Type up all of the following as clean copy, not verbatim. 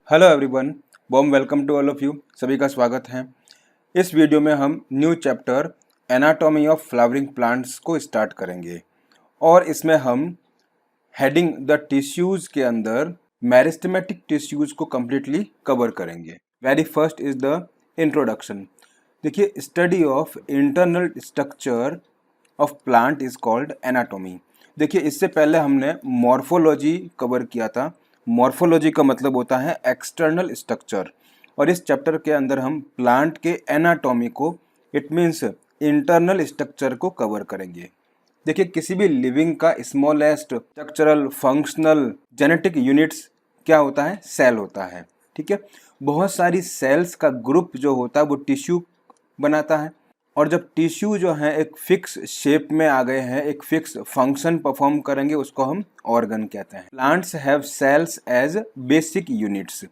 Hello everyone, warm welcome to all of you. सभी का स्वागत है। इस वीडियो में हम new chapter anatomy of flowering plants को स्टार्ट करेंगे और इसमें हम हेडिंग द टिश्यूज के अंदर मेरिस्टेमेटिक टिश्यूज को कम्प्लीटली कवर करेंगे। Very first is the introduction. देखिए, study of internal structure of plant is called anatomy. देखिए, इससे पहले हमने मॉर्फोलॉजी कवर किया था। मॉर्फोलॉजी का मतलब होता है एक्सटर्नल स्ट्रक्चर, और इस चैप्टर के अंदर हम प्लांट के एनाटॉमी को, इट मीन्स इंटरनल स्ट्रक्चर को कवर करेंगे। देखिए, किसी भी लिविंग का smallest structural functional genetic units क्या होता है? सेल होता है। ठीक है, बहुत सारी सेल्स का ग्रुप जो होता है वो टिश्यू बनाता है, और जब टिश्यू जो है एक फिक्स शेप में आ गए हैं, एक फिक्स फंक्शन परफॉर्म करेंगे, उसको हम ऑर्गन कहते हैं। Plants have cells as basic units.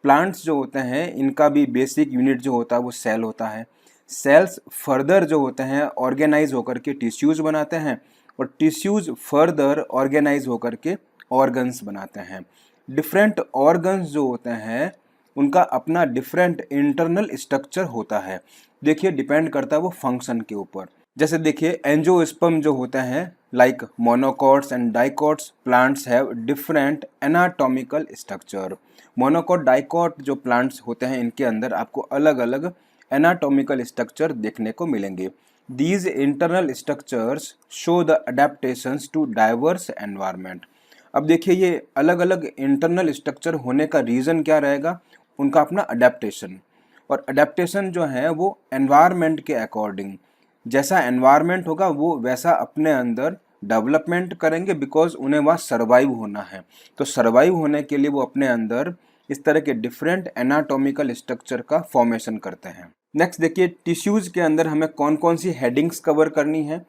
Plants जो होते हैं इनका भी बेसिक यूनिट जो होता है वो सेल होता है। सेल्स फर्दर जो होते हैं ऑर्गेनाइज होकर के टिश्यूज बनाते हैं, और टिश्यूज फर्दर ऑर्गेनाइज होकर के ऑर्गन्स बनाते हैं। डिफरेंट ऑर्गन्स जो होते हैं उनका अपना डिफरेंट इंटरनल स्ट्रक्चर होता है। देखिए, डिपेंड करता है वो फंक्शन के ऊपर। जैसे देखिए, एंजियोस्पर्म जो होते हैं like monocots and dicots, plants have different anatomical structure. Monocot dicot जो प्लांट्स होते हैं इनके अंदर आपको अलग अलग एनाटॉमिकल स्ट्रक्चर देखने को मिलेंगे। These internal structures show the adaptations to diverse environment. अब देखिए, ये अलग अलग इंटरनल स्ट्रक्चर होने का रीज़न क्या रहेगा? उनका अपना अडेप्टेशन। और अडेप्टेशन जो है वो एनवायरनमेंट के अकॉर्डिंग, जैसा एनवायरनमेंट होगा वो वैसा अपने अंदर डेवलपमेंट करेंगे, बिकॉज उन्हें वहाँ सर्वाइव होना है। तो सर्वाइव होने के लिए वो अपने अंदर इस तरह के डिफरेंट एनाटॉमिकल स्ट्रक्चर का फॉर्मेशन करते हैं। नेक्स्ट देखिए, टिश्यूज़ के अंदर हमें कौन कौन सी हेडिंग्स कवर करनी है।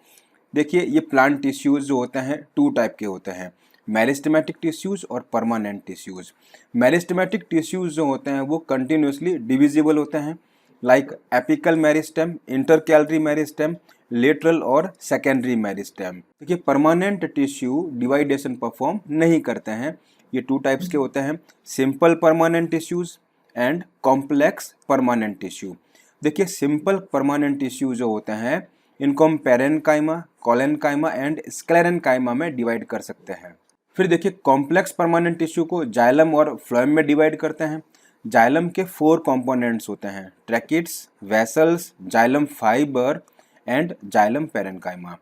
देखिए, ये प्लांट टिश्यूज़ जो होते हैं टू टाइप के होते हैं, मेरिस्टेमेटिक टिश्यूज़ और परमानेंट टिश्यूज़। मेरिस्टेमेटिक टिश्यूज़ जो होते हैं वो कंटिन्यूसली डिविजिबल होते हैं, like apical meristem, intercalary meristem, lateral और सेकेंडरी मेरिस्टेम। देखिए, परमानेंट टिश्यू डिवाइडेशन परफॉर्म नहीं करते हैं। ये टू टाइप्स के होते हैं, simple permanent tissues and complex permanent tissue. देखिए, सिंपल परमानेंट टिश्यू जो होते हैं इनको हम पेरेनकाइमा, कोलेनकाइमा एंड स्क्लेरेनकाइमा में डिवाइड कर सकते हैं। फिर देखिए, कॉम्प्लेक्स परमानेंट टिश्यू को जाइलम और फ्लोएम में डिवाइड करते हैं। जाइलम के 4 कंपोनेंट्स होते हैं, tracheids, vessels, xylem fibre and xylem parenchyma.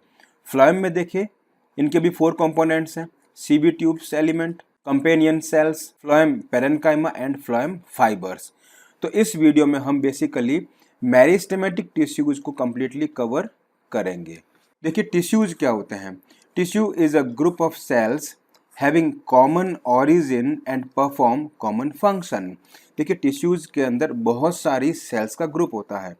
Phloem में देखिए, इनके भी 4 कंपोनेंट्स हैं, sieve tubes element, companion cells, phloem parenchyma and phloem fibres. तो इस वीडियो में हम बेसिकली मेरिस्टेमेटिक टिश्यूज को कम्प्लीटली कवर करेंगे। देखिए, टिश्यूज क्या होते हैं? Tissue is a group of cells having common origin and perform common function. देखिए, टिश्यूज के अंदर बहुत सारी सेल्स का ग्रुप होता है,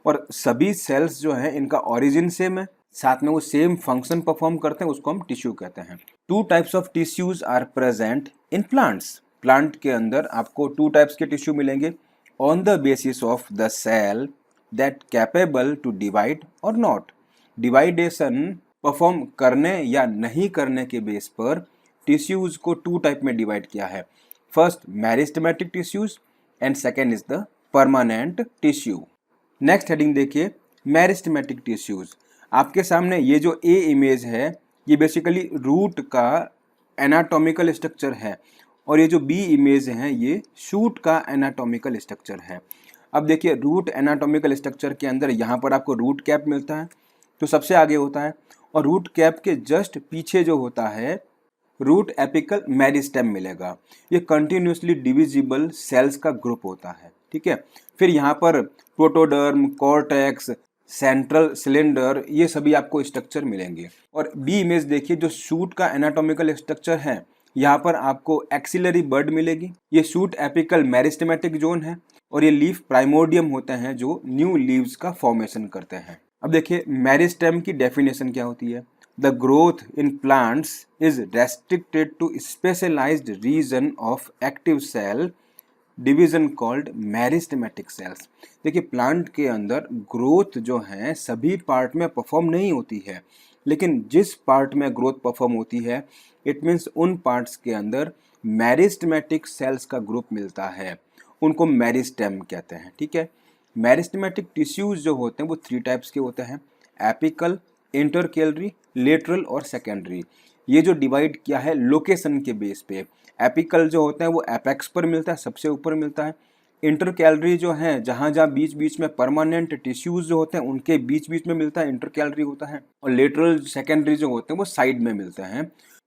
और सभी सेल्स जो है इनका ऑरिजिन सेम है, साथ में वो सेम फंक्शन परफॉर्म करते हैं, उसको हम टिश्यू कहते हैं। 2 types of tissues are present in plants. Plant के अंदर आपको 2 टाइप्स के टिश्यू मिलेंगे on the basis of the cell that capable to divide or not। डिवाइडेशन परफॉर्म करने या नहीं करने के बेस पर टिश्यूज को 2 टाइप में डिवाइड किया है। First meristematic tissues and second is the permanent tissue. Next heading देखिए, मेरिस्टेमेटिक टिश्यूज। आपके सामने ये जो ए इमेज है ये बेसिकली रूट का एनाटॉमिकल स्ट्रक्चर है, और ये जो बी इमेज है ये शूट का एनाटॉमिकल स्ट्रक्चर है। अब देखिए, रूट एनाटॉमिकल स्ट्रक्चर के अंदर यहाँ पर आपको रूट कैप मिलता है जो सबसे आगे होता है, और रूट कैप के जस्ट पीछे जो होता है रूट एपिकल मेरिस्टेम मिलेगा। ये कंटिन्यूसली डिविजिबल सेल्स का ग्रुप होता है। ठीक है, फिर यहाँ पर प्रोटोडर्म, कॉर्टेक्स, सेंट्रल सिलेंडर, ये सभी आपको स्ट्रक्चर मिलेंगे। और बी इमेज देखिए, जो शूट का एनाटॉमिकल स्ट्रक्चर है, यहाँ पर आपको एक्सिलरी बर्ड मिलेगी। ये शूट एपिकल मेरिस्टेमेटिक जोन है, और ये लीफ प्राइमोडियम होते हैं जो न्यू लीव्स का फॉर्मेशन करते हैं। अब देखिए, मेरिस्टेम की डेफिनेशन क्या होती है? The growth in plants is restricted to specialised region of active cell division called meristematic cells. देखिए, प्लांट के अंदर ग्रोथ जो है सभी पार्ट में परफॉर्म नहीं होती है। लेकिन जिस पार्ट में ग्रोथ परफॉर्म होती है इट मीन्स उन पार्ट्स के अंदर मेरिस्टेमेटिक सेल्स का ग्रुप मिलता है, उनको मेरिस्टेम कहते हैं। ठीक है, मेरिस्टेमेटिक टिश्यूज जो होते हैं वो 3 टाइप्स के होते हैं, एपिकल, इंटरकेलरी, लेटरल और सेकेंडरी। ये जो डिवाइड किया है लोकेशन के बेस पे, एपिकल जो होते हैं वो एपेक्स पर मिलता है, सबसे ऊपर मिलता है। इंटरकैलरी जो है जहाँ जहाँ बीच बीच में परमानेंट टिश्यूज जो होते हैं उनके बीच बीच में मिलता है, इंटरकैलरी होता है। और लेटरल सेकेंडरी जो होते हैं वो साइड में मिलते हैं।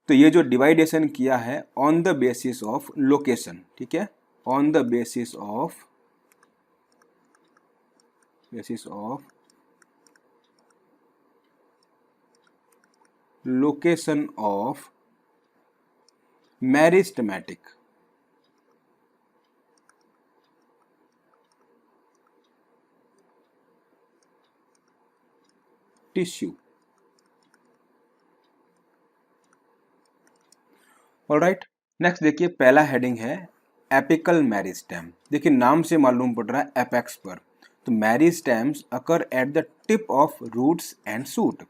तो ये जो डिवाइडेशन किया है on the basis of location, ठीक है, on the basis of location of meristematic tissue. Alright, next देखिए पहला हेडिंग है एपिकल मेरिस्टेम। देखिए नाम से मालूम पड़ रहा है एपेक्स पर, तो meristems occur at the tip of roots and shoot.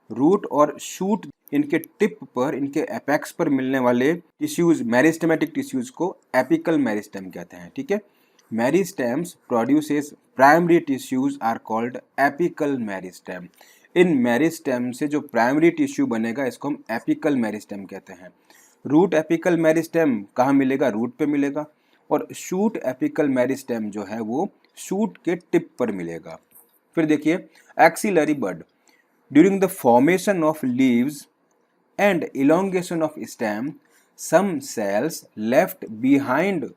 Root और शूट इनके टिप पर, इनके एपेक्स पर मिलने वाले टिश्यूज, मेरिस्टेमेटिक टिश्यूज को एपिकल मेरिस्टेम कहते हैं। ठीक है, meristems produces primary tissues are called apical meristem. इन मेरिस्टेम से जो प्राइमरी टिश्यू बनेगा इसको हम एपिकल मेरिस्टेम कहते हैं। रूट एपिकल मेरिस्टेम कहाँ मिलेगा? रूट पे मिलेगा। और शूट एपिकल मेरिस्टेम जो है वो शूट के टिप पर मिलेगा। फिर देखिए axillary bud, during the formation of leaves and elongation of stem some cells left behind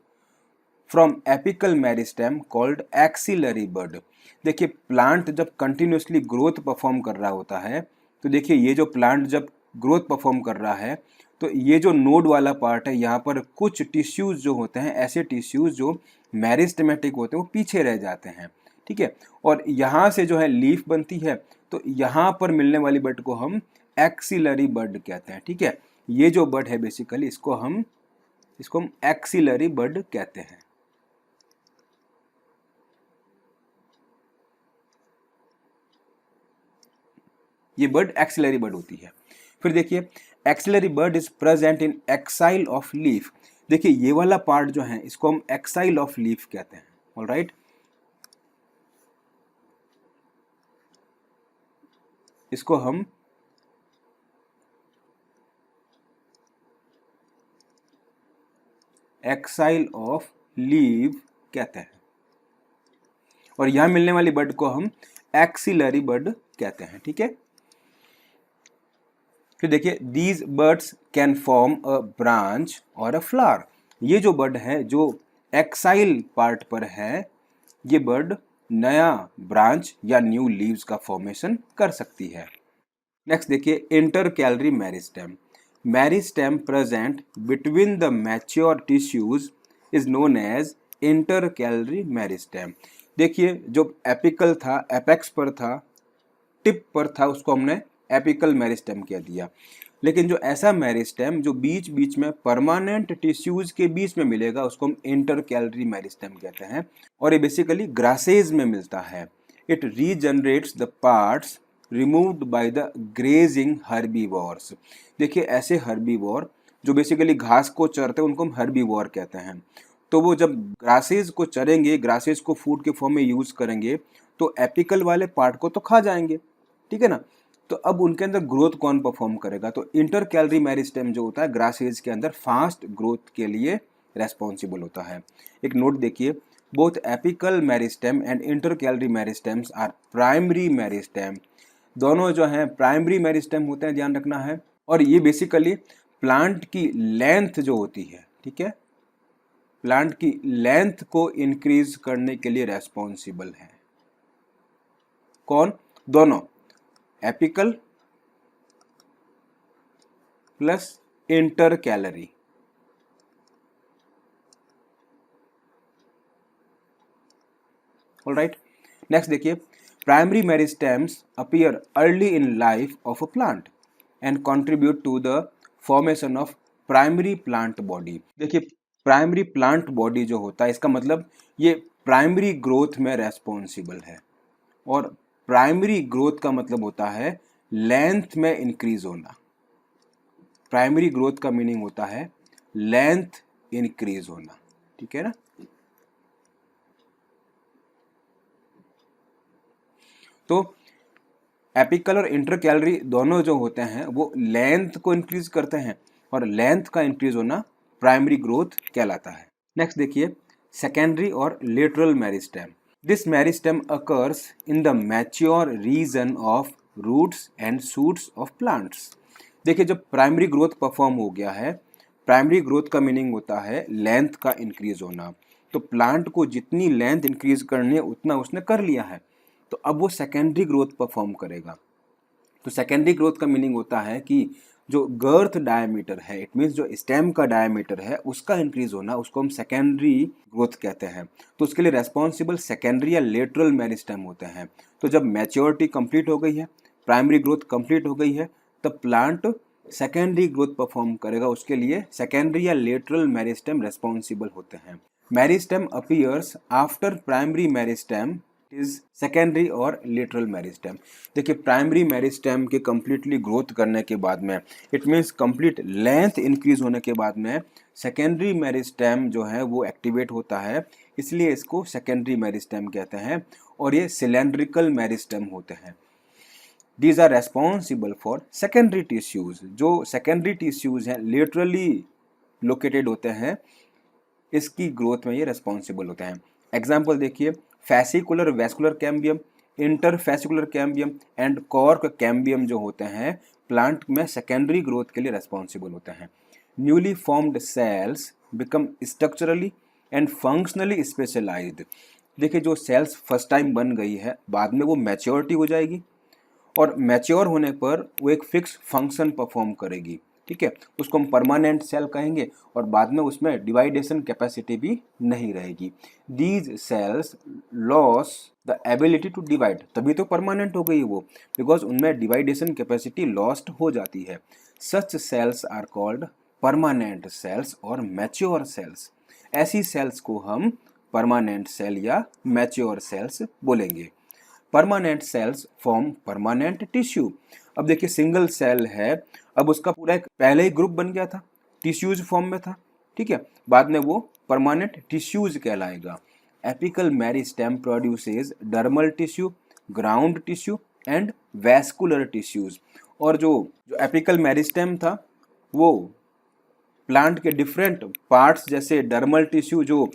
from apical meristem called axillary bud. देखिए प्लांट जब कंटिन्यूसली ग्रोथ परफॉर्म कर रहा होता है, तो देखिए ये जो प्लांट जब ग्रोथ परफॉर्म कर रहा है तो ये जो नोड वाला पार्ट है यहाँ पर कुछ टिश्यूज जो होते हैं, ऐसे टिश्यूज जो मेरिस्टेमेटिक होते हैं वो पीछे रह जाते हैं। ठीक है, और यहाँ से जो है लीफ बनती है, तो यहाँ पर मिलने वाली बड को हम एक्सिलरी बड कहते हैं। ठीक है, ये जो बड है बेसिकली इसको हम एक्सिलरी बड कहते हैं। ये बर्ड एक्सिलरी बर्ड होती है। फिर देखिए axillary bud is present in axil of leaf. देखिए ये वाला पार्ट जो है इसको हम एक्साइल ऑफ लीफ कहते हैं। ऑलराइट, इसको हम एक्साइल ऑफ लीफ कहते हैं, और यहां मिलने वाली बर्ड को हम एक्सिलरी बर्ड कहते हैं। ठीक है, फिर देखिए these birds can form a branch और अ फ्लावर। ये जो बर्ड है जो एक्साइल पार्ट पर है, ये बर्ड नया ब्रांच या न्यू लीव्स का फॉर्मेशन कर सकती है। नेक्स्ट देखिए intercalary meristem. Meristem present between the mature tissues is known as intercalary meristem. देखिए जो एपिकल था, एपेक्स पर था, टिप पर था, उसको हमने एपिकल मेरिस्टेम कह दिया। लेकिन जो ऐसा मेरिस्टेम जो बीच बीच में परमानेंट टिश्यूज के बीच में मिलेगा उसको हम इंटरकैलरी मेरिस्टेम कहते हैं, और ये बेसिकली ग्रासेज में मिलता है। It regenerates the parts removed by the grazing herbivores. देखिए ऐसे हर्बीवोर जो बेसिकली घास को चरते हैं उनको हम हर्बीवोर कहते हैं। तो वो जब ग्रासेज को चरेंगे, ग्रासेज को फूड के फॉर्म में यूज करेंगे, तो एपिकल वाले पार्ट को तो खा जाएंगे। ठीक है ना, तो अब उनके अंदर ग्रोथ कौन परफॉर्म करेगा? तो इंटरकैलरी मेरिस्टेम जो होता है ग्रासेज के अंदर फास्ट ग्रोथ के लिए रेस्पॉन्सिबल होता है। एक नोट देखिए, both apical meristem and intercalary meristems are primary meristem. दोनों जो हैं प्राइमरी मेरिस्टेम होते हैं, ध्यान रखना है। और ये बेसिकली प्लांट की लेंथ जो होती है, ठीक है, प्लांट की लेंथ को इंक्रीज करने के लिए रेस्पॉन्सिबल है। कौन? दोनों, apical plus intercalary. Alright, next देखिए primary meristems appear early in life of a plant and contribute to the formation of primary plant body. देखिए प्राइमरी प्लांट बॉडी जो होता है इसका मतलब ये प्राइमरी ग्रोथ में रेस्पॉन्सिबल है, और प्राइमरी ग्रोथ का मतलब होता है लेंथ में इंक्रीज होना। प्राइमरी ग्रोथ का मीनिंग होता है लेंथ इंक्रीज होना, ठीक है ना। तो एपिकल और इंटरकैलरी दोनों जो होते हैं वो लेंथ को इंक्रीज करते हैं, और लेंथ का इंक्रीज होना प्राइमरी ग्रोथ कहलाता है। नेक्स्ट देखिए सेकेंडरी और lateral meristem. This meristem occurs in the mature region of roots and shoots of plants. देखिए जब प्राइमरी ग्रोथ परफॉर्म हो गया है, प्राइमरी ग्रोथ का मीनिंग होता है लेंथ का इंक्रीज होना। तो प्लांट को जितनी लेंथ इंक्रीज करनी है उतना उसने कर लिया है, तो अब वो सेकेंडरी ग्रोथ परफॉर्म करेगा। तो सेकेंडरी ग्रोथ का मीनिंग होता है कि जो गर्थ डायमीटर है, इट मीन्स जो स्टेम का डायमीटर है उसका इंक्रीज होना, उसको हम सेकेंडरी ग्रोथ कहते हैं। तो उसके लिए रेस्पॉन्सिबल सेकेंडरी या लेटरल मेरिस्टेम होते हैं। तो जब मैच्योरिटी कंप्लीट हो गई है, प्राइमरी ग्रोथ कंप्लीट हो गई है, तब प्लांट सेकेंडरी ग्रोथ परफॉर्म करेगा। उसके लिए सेकेंडरी या लेटरल मेरिस्टेम रेस्पॉन्सिबल होते हैं। Meristem appears after primary meristem is secondary और लेटरल मेरिस्टेम। देखिए प्राइमरी मेरिस्टेम के कंप्लीटली ग्रोथ करने के बाद में, it means complete length increase होने के बाद में सेकेंडरी मेरिस्टेम जो है वो एक्टिवेट होता है, इसलिए इसको सेकेंडरी मेरिस्टेम कहते हैं। और ये सिलेंड्रिकल मेरिस्टेम होते हैं। These are responsible for secondary tissues। जो secondary tissues हैं लेटरली लोकेटेड होते हैं, इसकी ग्रोथ में ये रेस्पॉन्सिबल होते हैं। एग्जाम्पल देखिए fascicular vascular cambium, इंटरफैसिकुलर cambium and cork cambium जो होते हैं प्लांट में सेकेंडरी ग्रोथ के लिए रेस्पॉन्सिबल होते हैं। Newly formed cells become structurally and functionally specialised. देखिए जो सेल्स फर्स्ट टाइम बन गई है, बाद में वो मैच्योरिटी हो जाएगी और मैच्योर होने पर वो एक फिक्स फंक्शन परफॉर्म करेगी, ठीक है। उसको हम परमानेंट सेल कहेंगे और बाद में उसमें डिवाइडेशन कैपेसिटी भी नहीं रहेगी। These cells loss the ability to divide, तभी तो परमानेंट हो गई वो, बिकॉज उनमें डिवाइडेशन कैपेसिटी लॉस्ट हो जाती है। Such cells are called permanent cells और मैच्योर सेल्स। ऐसी सेल्स को हम परमानेंट सेल या मैच्योर सेल्स बोलेंगे। Permanent cells form permanent tissue. अब देखिए सिंगल सेल है, अब उसका पूरा एक पहले ही ग्रुप बन गया था, टिश्यूज फॉर्म में था, ठीक है। बाद में वो परमानेंट टिश्यूज कहलाएगा। Apical meristem produces dermal tissue, ground tissue and vascular tissues. और जो एपिकल मेरिस्टेम था वो प्लांट के डिफरेंट पार्ट्स जैसे डर्मल टिश्यू जो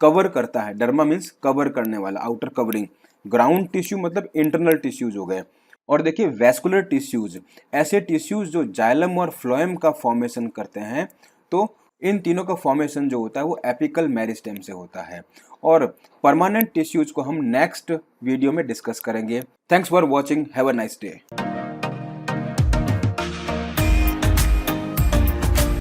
कवर करता है, डर्मा मीन्स कवर करने वाला, आउटर कवरिंग, ग्राउंड टिश्यू मतलब इंटरनल टिश्यूज हो गए। और देखिए वैस्कुलर टिश्यूज, ऐसे टिश्यूज जो जाइलम और फ्लोएम का फॉर्मेशन करते हैं। तो इन तीनों का फॉर्मेशन जो होता है वो एपिकल मेरिस्टेम से होता है। और परमानेंट टिश्यूज को हम नेक्स्ट वीडियो में डिस्कस करेंगे। Thanks for watching, have a nice day.